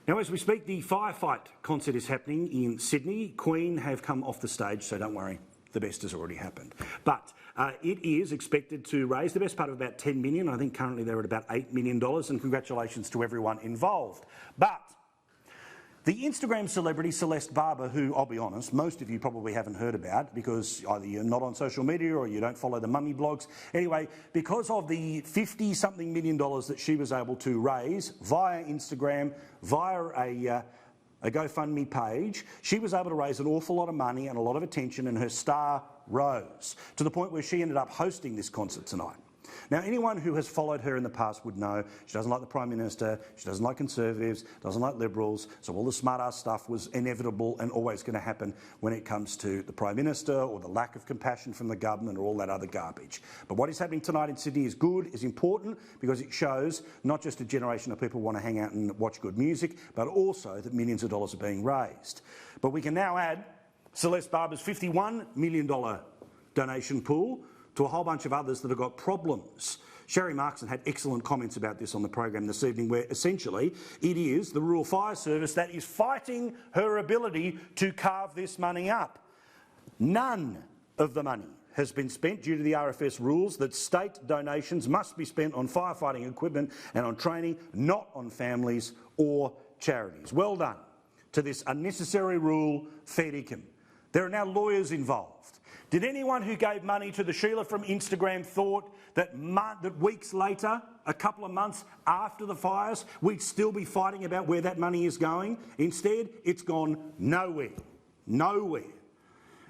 Now, as we speak, the Firefight concert is happening in Sydney. Queen have come off the stage, so don't worry, the best has already happened. But it is expected to raise the best part of about $10 million. I think currently they're at about $8 million, and congratulations to everyone involved. But the Instagram celebrity Celeste Barber, who, I'll be honest, most of you probably haven't heard about because either you're not on social media or you don't follow the mummy blogs. Anyway, because of the $50-something million that she was able to raise via Instagram, via a GoFundMe page, she was able to raise an awful lot of money and a lot of attention, and her star rose to the point where she ended up hosting this concert tonight. Now, anyone who has followed her in the past would know she doesn't like the Prime Minister, she doesn't like Conservatives, doesn't like Liberals, so all the smart-ass stuff was inevitable and always going to happen when it comes to the Prime Minister or the lack of compassion from the government or all that other garbage. But what is happening tonight in Sydney is good, is important, because it shows not just a generation of people who want to hang out and watch good music, but also that millions of dollars are being raised. But we can now add Celeste Barber's $51 million donation pool to a whole bunch of others that have got problems. Sherry Markson had excellent comments about this on the program this evening, where essentially it is the Rural Fire Service that is fighting her ability to carve this money up. None of the money has been spent due to the RFS rules that state donations must be spent on firefighting equipment and on training, not on families or charities. Well done to this unnecessary rule, fair dinkum. There are now lawyers involved. Did anyone who gave money to the Sheila from Instagram thought that weeks later, a couple of months after the fires, we'd still be fighting about where that money is going? Instead, it's gone nowhere. Nowhere.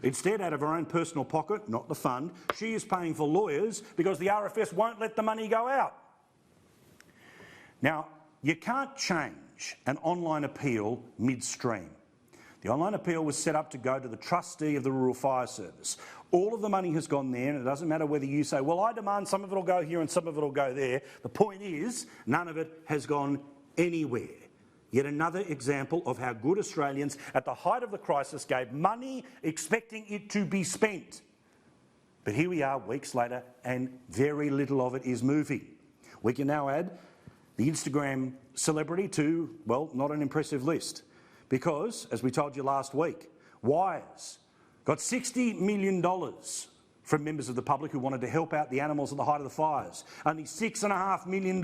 Instead, out of her own personal pocket, not the fund, she is paying for lawyers because the RFS won't let the money go out. Now, you can't change an online appeal midstream. The online appeal was set up to go to the trustee of the Rural Fire Service. All of the money has gone there, and it doesn't matter whether you say, well, I demand some of it will go here and some of it will go there. The point is, none of it has gone anywhere. Yet another example of how good Australians, at the height of the crisis, gave money expecting it to be spent. But here we are weeks later, and very little of it is moving. We can now add the Instagram celebrity to, well, not an impressive list. Because, as we told you last week, Wires got $60 million from members of the public who wanted to help out the animals at the height of the fires. Only $6.5 million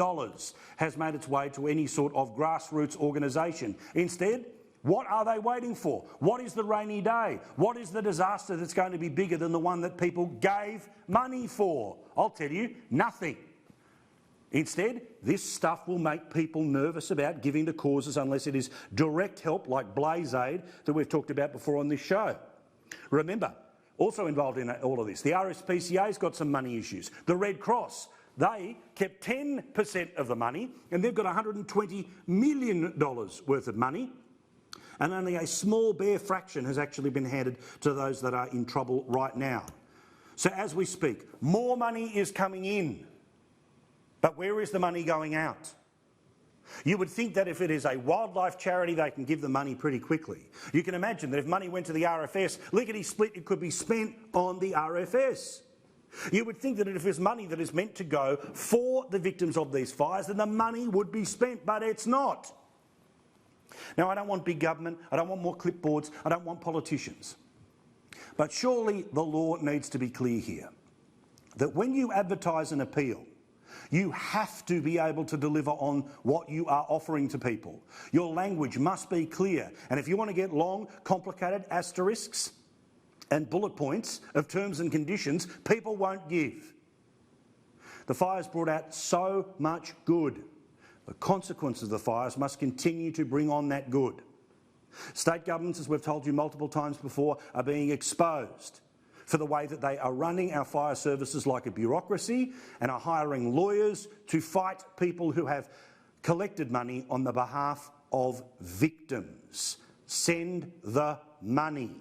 has made its way to any sort of grassroots organisation. Instead, what are they waiting for? What is the rainy day? What is the disaster that's going to be bigger than the one that people gave money for? I'll tell you, nothing. Instead, this stuff will make people nervous about giving to causes unless it is direct help like Blaze Aid that we've talked about before on this show. Remember, also involved in all of this, the RSPCA's got some money issues. The Red Cross, they kept 10% of the money and they've got $120 million worth of money, and only a small bare fraction has actually been handed to those that are in trouble right now. So as we speak, more money is coming in. But where is the money going out? You would think that if it is a wildlife charity, they can give the money pretty quickly. You can imagine that if money went to the RFS, lickety-split, it could be spent on the RFS. You would think that if there's money that is meant to go for the victims of these fires, then the money would be spent, but it's not. Now, I don't want big government, I don't want more clipboards, I don't want politicians. But surely the law needs to be clear here, that when you advertise an appeal, you have to be able to deliver on what you are offering to people. Your language must be clear, and if you want to get long, complicated asterisks and bullet points of terms and conditions, people won't give. The fires brought out so much good. The consequences of the fires must continue to bring on that good. State governments, as we've told you multiple times before, are being exposed for the way that they are running our fire services like a bureaucracy and are hiring lawyers to fight people who have collected money on the behalf of victims. Send the money.